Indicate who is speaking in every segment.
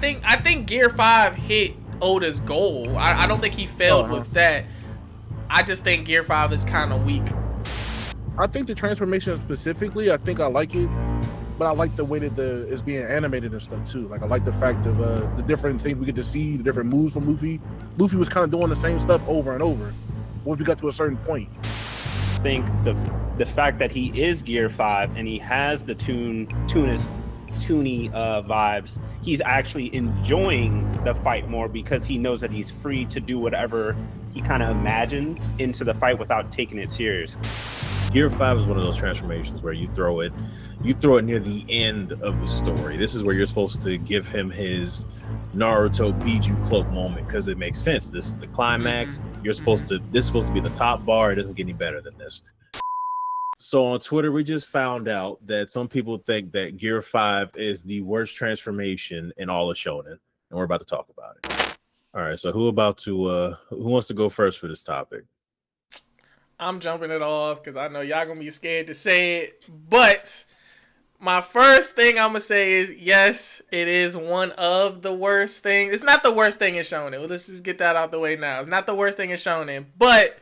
Speaker 1: I think Gear 5 hit Oda's goal. I don't think he failed with that. I just think Gear 5 is kind of weak.
Speaker 2: I think the transformation specifically, I think I like it, but I like the way that it's being animated and stuff too. Like I like the fact of the different things we get to see, the different moves from Luffy. Luffy was kind of doing the same stuff over and over once we got to a certain point.
Speaker 3: I think the fact that he is Gear 5 and he has the toony vibes, he's actually enjoying the fight more because he knows that he's free to do whatever he kind of imagines into the fight without taking it serious.
Speaker 4: Gear 5 is one of those transformations where you throw it near the end of the story. This is where you're supposed to give him his Naruto Biju cloak moment because it makes sense. This is the climax. This is supposed to be the top bar. It doesn't get any better than this. So on Twitter, we just found out that some people think that Gear 5 is the worst transformation in all of Shonen, and we're about to talk about it. All right, so who wants to go first for this topic?
Speaker 1: I'm jumping it off because I know y'all gonna be scared to say it. But my first thing I'm gonna say is yes, it is one of the worst things. It's not the worst thing in Shonen. Well, let's just get that out the way now. It's not the worst thing in Shonen, but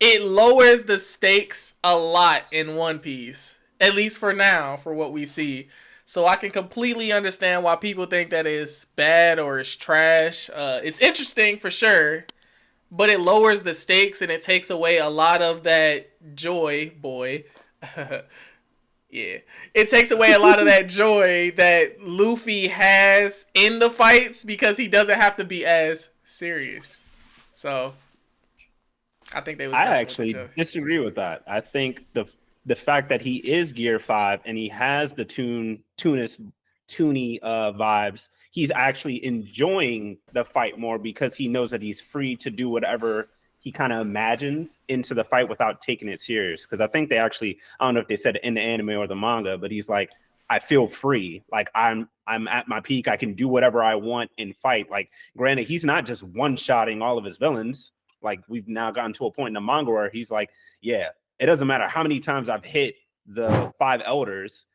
Speaker 1: it lowers the stakes a lot in One Piece. At least for now, for what we see. So I can completely understand why people think that it's bad or it's trash. It's interesting for sure. But it lowers the stakes and it takes away a lot of that joy, boy. Yeah. It takes away a lot of that joy that Luffy has in the fights because he doesn't have to be as serious. So, I think they was.
Speaker 3: I actually disagree with that. I think the fact that he is Gear 5 and he has the toony vibes, he's actually enjoying the fight more because he knows that he's free to do whatever he kind of imagines into the fight without taking it serious. Because I think they actually, I don't know if they said it in the anime or the manga, but he's like, I feel free. Like I'm at my peak. I can do whatever I want in fight. Like, granted, he's not just one-shotting all of his villains. Like, we've now gotten to a point in the manga where he's like, yeah, it doesn't matter how many times I've hit the 5 elders.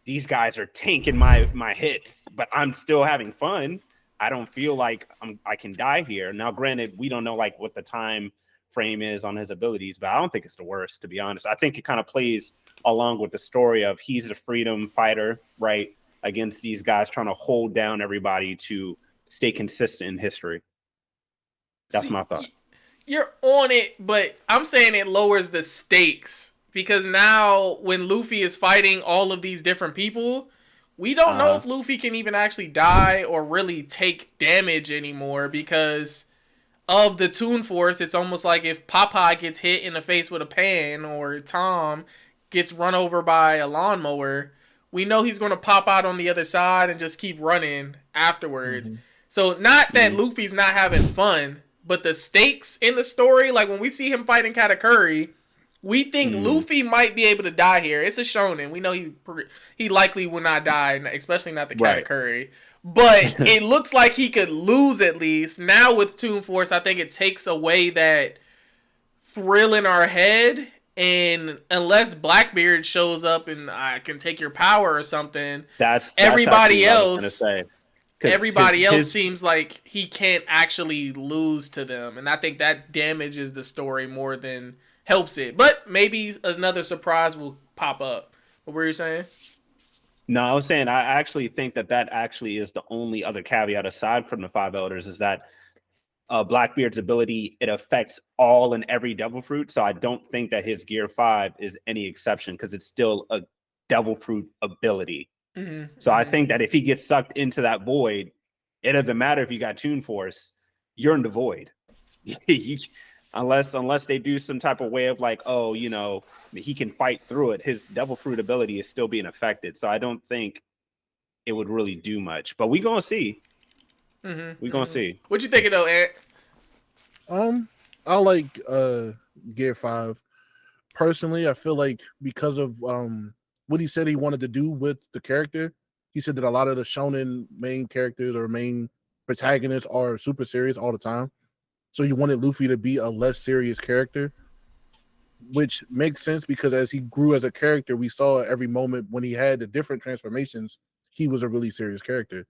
Speaker 3: These guys are tanking my hits, but I'm still having fun. I don't feel like I can die here. Now, granted, we don't know like what the time frame is on his abilities, but I don't think it's the worst, to be honest. I think it kind of plays along with the story of he's a freedom fighter, right, against these guys trying to hold down everybody to stay consistent in history. That's my thought.
Speaker 1: You're on it, but I'm saying it lowers the stakes. Because now, when Luffy is fighting all of these different people, we don't know if Luffy can even actually die or really take damage anymore because of the Toon Force. It's almost like if Popeye gets hit in the face with a pan or Tom gets run over by a lawnmower, we know he's going to pop out on the other side and just keep running afterwards. So not that Luffy's not having fun, but the stakes in the story, like when we see him fighting Katakuri, we think Luffy might be able to die here. It's a shonen. We know he likely will not die, especially not the Katakuri. But it looks like he could lose at least. Now with Toon Force, I think it takes away that thrill in our head. And unless Blackbeard shows up and I can take your power or something, that's everybody else. Everybody else seems like he can't actually lose to them. And I think that damages the story more than helps it. But maybe another surprise will pop up. What were you saying?
Speaker 3: No, I was saying I actually think that actually is the only other caveat aside from the 5 elders is that Blackbeard's ability, it affects all and every devil fruit. So I don't think that his Gear 5 is any exception because it's still a devil fruit ability. So I think that if he gets sucked into that void, it doesn't matter if you got Toon Force, you're in the void. Unless they do some type of way of like, oh, you know, he can fight through it. His devil fruit ability is still being affected. So I don't think it would really do much. But we gonna see. We gonna see.
Speaker 1: What you thinking though, Ant?
Speaker 2: I like Gear 5. Personally, I feel like because of what he said he wanted to do with the character, he said that a lot of the shonen main characters or main protagonists are super serious all the time. So he wanted Luffy to be a less serious character, which makes sense because as he grew as a character, we saw every moment when he had the different transformations, he was a really serious character.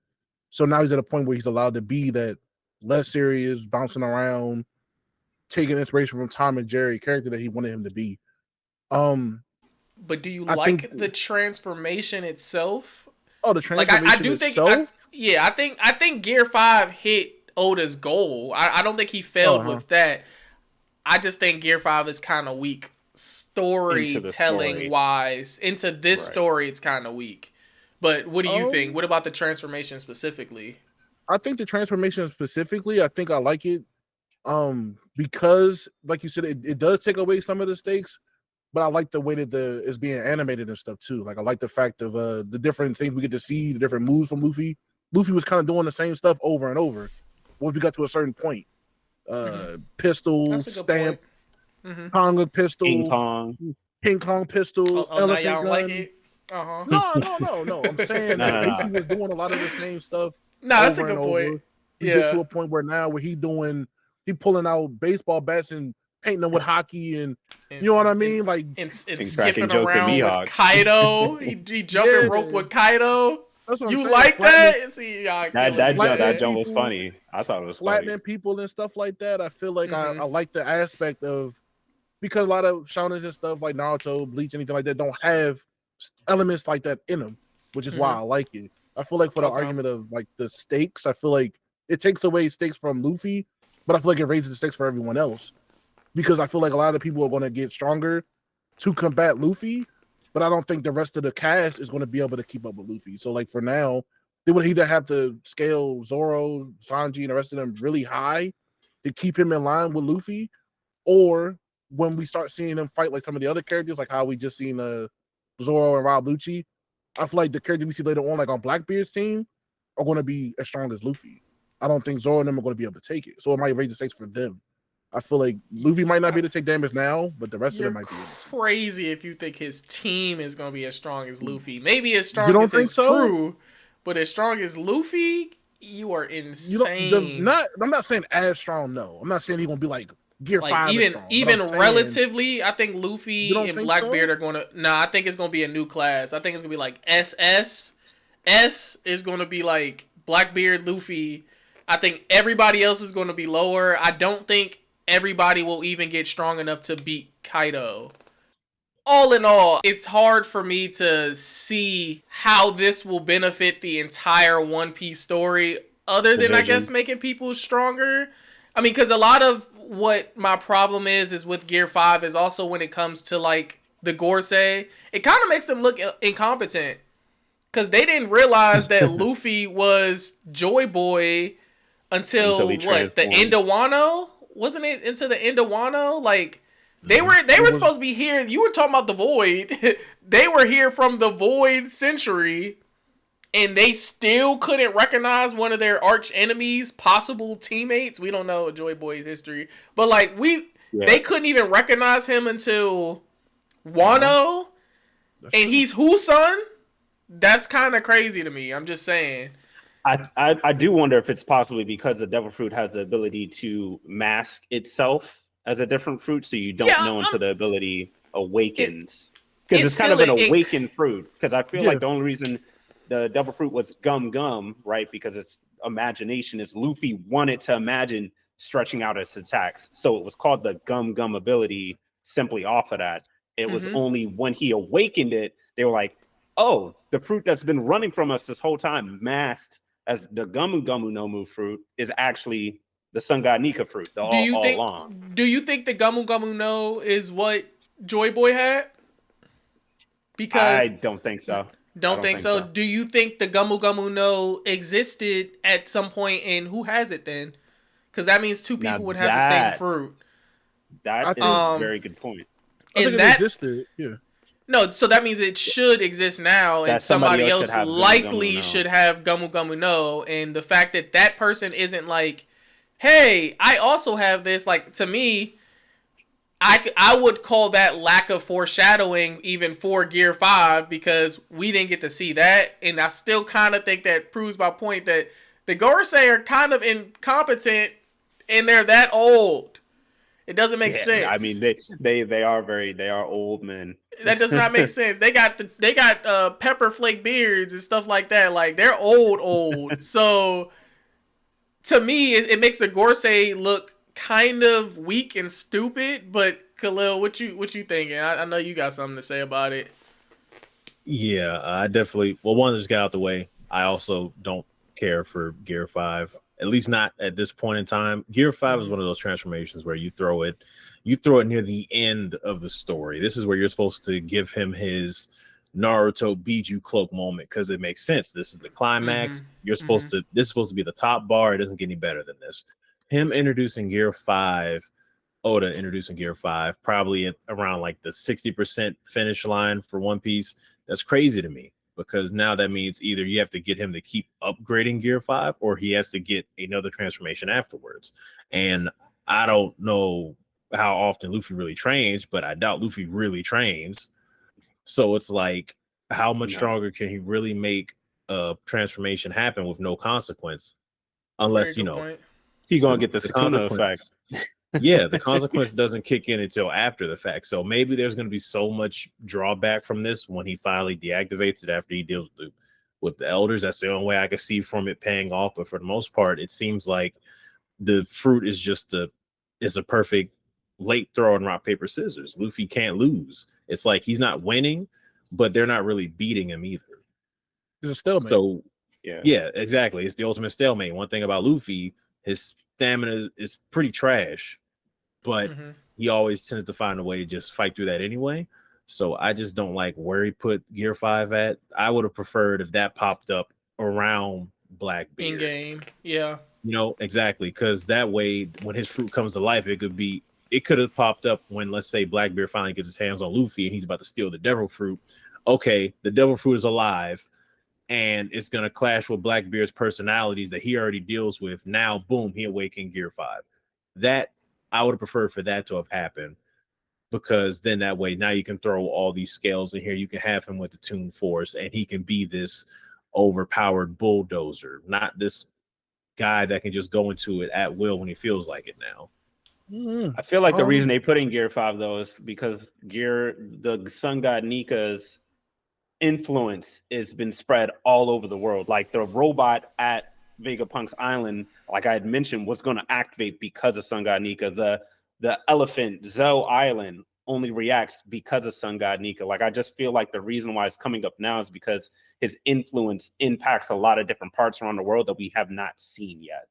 Speaker 2: So now he's at a point where he's allowed to be that less serious, bouncing around, taking inspiration from Tom and Jerry character that he wanted him to be.
Speaker 1: But do you like the transformation itself?
Speaker 2: Oh, the transformation
Speaker 1: I do
Speaker 2: itself?
Speaker 1: I think Gear 5 hit Oda's goal. I don't think he failed with that. I just think Gear 5 is kind of weak storytelling wise. Into this story, it's kind of weak. But what do you think? What about the transformation specifically?
Speaker 2: I think the transformation specifically, I think I like it. Because like you said, it does take away some of the stakes, but I like the way that it's being animated and stuff too. Like I like the fact of the different things we get to see, the different moves from Luffy. Luffy was kind of doing the same stuff over and over. Once we got to a certain point, pistol, stamp, Konga pistol, King Kong pistol, elephant gun. Like it? No. I'm saying that Luffy was doing a lot of the same stuff.
Speaker 1: That's a good point.
Speaker 2: We get to a point where now where he pulling out baseball bats and painting them with hockey and you know what I mean? Like
Speaker 1: and skipping around with Kaido. he jumping rope with Kaido. You like that? See,
Speaker 3: that jump was funny. I thought it was funny.
Speaker 2: Flattening people and stuff like that. I feel like I like the aspect of, because a lot of shonens and stuff like Naruto, Bleach, anything like that don't have elements like that in them, which is why I like it. I feel like for the argument of like the stakes, I feel like it takes away stakes from Luffy, but I feel like it raises the stakes for everyone else, because I feel like a lot of people are going to get stronger to combat Luffy, but I don't think the rest of the cast is going to be able to keep up with Luffy. So like for now, they would either have to scale Zoro, Sanji, and the rest of them really high to keep him in line with Luffy, or when we start seeing them fight like some of the other characters, like how we just seen Zoro and Rob Lucci, I feel like the characters we see later on, like on Blackbeard's team, are going to be as strong as Luffy. I don't think Zoro and them are going to be able to take it. So it might raise the stakes for them. I feel like Luffy might not be able to take damage now, but the rest of them might be able to.
Speaker 1: Crazy if you think his team is going to be as strong as Luffy. Maybe as strong as his crew, but as strong as Luffy, you are insane.
Speaker 2: I'm not saying as strong, no. I'm not saying he's going to be like Gear 5
Speaker 1: even relatively, I think Luffy and Blackbeard are going to... Nah, I think it's going to be a new class. I think it's going to be like SS. S is going to be like Blackbeard, Luffy. I think everybody else is going to be lower. I don't think everybody will even get strong enough to beat Kaido. All in all, it's hard for me to see how this will benefit the entire One Piece story, other than, I guess, making people stronger. I mean, because a lot of what my problem is with Gear 5 is also when it comes to, like, the Gorosei, it kind of makes them look incompetent. Because they didn't realize that Luffy was Joy Boy until what, the end of Wano? Wasn't it into the end of Wano? Like, they were supposed to be here. You were talking about the Void. They were here from the Void Century, and they still couldn't recognize one of their arch enemies, possible teammates. We don't know Joy Boy's history, but like they couldn't even recognize him until Wano, and he's whose son? That's kind of crazy to me. I'm just saying.
Speaker 3: I do wonder if it's possibly because the devil fruit has the ability to mask itself as a different fruit, so you don't know until the ability awakens. Because it's kind of an awakened fruit. Because I feel like the only reason the devil fruit was gum, right? Because it's imagination, is Luffy wanted to imagine stretching out its attacks. So it was called the gum ability simply off of that. It was only when he awakened it, they were like, oh, the fruit that's been running from us this whole time, masked as the Gamu no Mu fruit, is actually the Sun God Nika fruit all along.
Speaker 1: Do you think the Gamu no is what Joy Boy had? Because
Speaker 3: I don't think so.
Speaker 1: Don't think so. Do you think the Gamu no existed at some point, and who has it then? Because that means two people would have the same fruit.
Speaker 3: That is a very good point.
Speaker 2: I think it existed, yeah.
Speaker 1: No, so that means it should exist now, and somebody else likely should have Gamu no, and the fact that that person isn't like, hey, I also have this, like, to me, I would call that lack of foreshadowing even for Gear 5, because we didn't get to see that, and I still kind of think that proves my point that the Gorosei are kind of incompetent, and they're that old. It doesn't make sense.
Speaker 3: I mean, they are old men.
Speaker 1: That does not make sense. They got pepper flake beards and stuff like that. Like they're old. So to me, it makes the Gorsei look kind of weak and stupid. But Khalil, what you thinking? I know you got something to say about it.
Speaker 4: Yeah, I definitely. Well, one, just got out the way. I also don't care for Gear 5, at least not at this point in time. Gear 5 is one of those transformations where you throw it near the end of the story. This is where you're supposed to give him his Naruto Biju cloak moment because it makes sense. This is the climax. You're supposed to. This is supposed to be the top bar. It doesn't get any better than this. Him introducing Gear 5. Oda introducing Gear 5 probably at around like the 60% finish line for One Piece. That's crazy to me because now that means either you have to get him to keep upgrading Gear 5 or he has to get another transformation afterwards. And I don't know how often Luffy really trains, but I doubt Luffy really trains. So it's like, how much stronger can he really make a transformation happen with no consequence? Unless, you know,
Speaker 1: point.
Speaker 3: He gonna get the Sukuna effect.
Speaker 4: Yeah, the consequence doesn't kick in until after the fact. So maybe there's going to be so much drawback from this when he finally deactivates it after he deals with the elders. That's the only way I can see from it paying off. But for the most part, it seems like the fruit is just a perfect late throw in rock, paper, scissors. Luffy can't lose. It's like he's not winning, but they're not really beating him either.
Speaker 2: It's a stalemate.
Speaker 4: So yeah, exactly. It's the ultimate stalemate. One thing about Luffy, his stamina is pretty trash, but he always tends to find a way to just fight through that anyway. So I just don't like where he put Gear 5 at. I would have preferred if that popped up around Blackbeard.
Speaker 1: In game, yeah.
Speaker 4: You know, exactly, because that way when his fruit comes to life, it could have popped up when, let's say, Blackbeard finally gets his hands on Luffy and he's about to steal the devil fruit. Okay, the devil fruit is alive and it's going to clash with Blackbeard's personalities that he already deals with. Now, boom, he awakened Gear 5. That, I would have preferred for that to have happened, because then that way, now you can throw all these scales in here. You can have him with the Toon Force, and he can be this overpowered bulldozer, not this guy that can just go into it at will when he feels like it now.
Speaker 3: I feel like the reason they put in Gear 5, though, is because the sun god Nika's influence has been spread all over the world. Like the robot at Vegapunk's island, like I had mentioned, was going to activate because of Sun God Nika. The elephant Zoe Island only reacts because of Sun God Nika. Like I just feel like the reason why it's coming up now is because his influence impacts a lot of different parts around the world that we have not seen yet.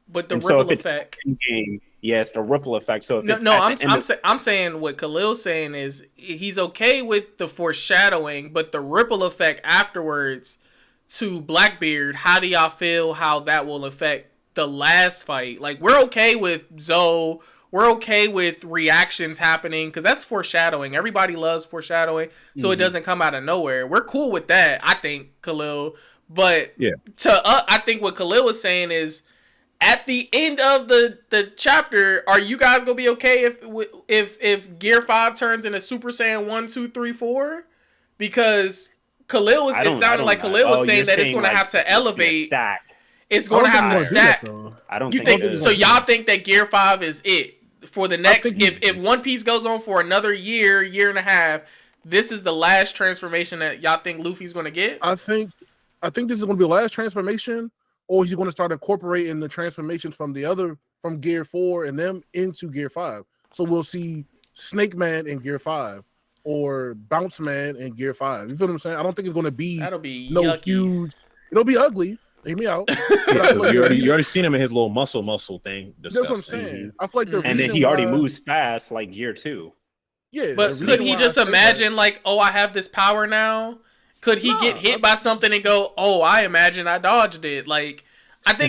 Speaker 1: But the ripple effect.
Speaker 3: Game, yes, the ripple effect. So
Speaker 1: I'm saying what Khalil's saying is he's okay with the foreshadowing, but the ripple effect afterwards to Blackbeard, how do y'all feel how that will affect the last fight? Like, we're okay with Zoe, we're okay with reactions happening because that's foreshadowing. Everybody loves foreshadowing, so it doesn't come out of nowhere. We're cool with that, I think, Khalil. But I think what Khalil was saying is, at the end of the chapter, are you guys gonna be okay if Gear 5 turns into Super Saiyan 1, 2, 3, 4? Because Khalil was Khalil was saying that it's gonna have to elevate. It's gonna have to stack.
Speaker 3: I don't
Speaker 1: think so. Y'all think that Gear 5 is it for the next? If One Piece goes on for another year and a half, this is the last transformation that y'all think Luffy's gonna get?
Speaker 2: I think this is gonna be the last transformation. Or he's going to start incorporating the transformations from Gear 4 and them into Gear 5. So we'll see Snake Man in Gear 5 or Bounce Man in Gear 5. You feel what I'm saying? I don't think it's going to be
Speaker 1: yucky.
Speaker 2: Huge. It'll be ugly. Hear me out.
Speaker 4: You already seen him in his little muscle thing.
Speaker 2: That's what I'm saying. I feel like
Speaker 3: and then he already moves fast like Gear 2.
Speaker 2: Yeah,
Speaker 1: but could he just imagine like, oh, I have this power now? Could he get hit by something and go, "Oh, I imagine I dodged it"? Like, I don't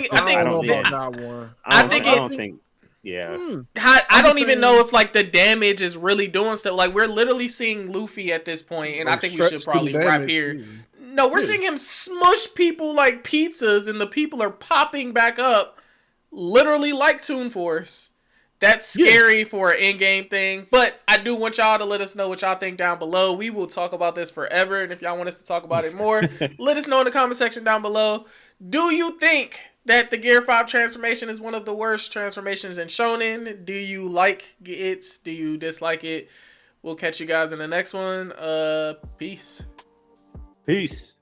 Speaker 1: even know if like the damage is really doing stuff. Like, we're literally seeing Luffy at this point, and I think we should probably wrap here. No, we're seeing him smush people like pizzas, and the people are popping back up, literally like Toon Force. That's scary for an in-game thing, but I do want y'all to let us know what y'all think down below. We will talk about this forever, and if y'all want us to talk about it more, let us know in the comment section down below. Do you think that the Gear 5 transformation is one of the worst transformations in Shonen. Do you like it? Do you dislike it? We'll catch you guys in the next one. Peace.
Speaker 3: Peace.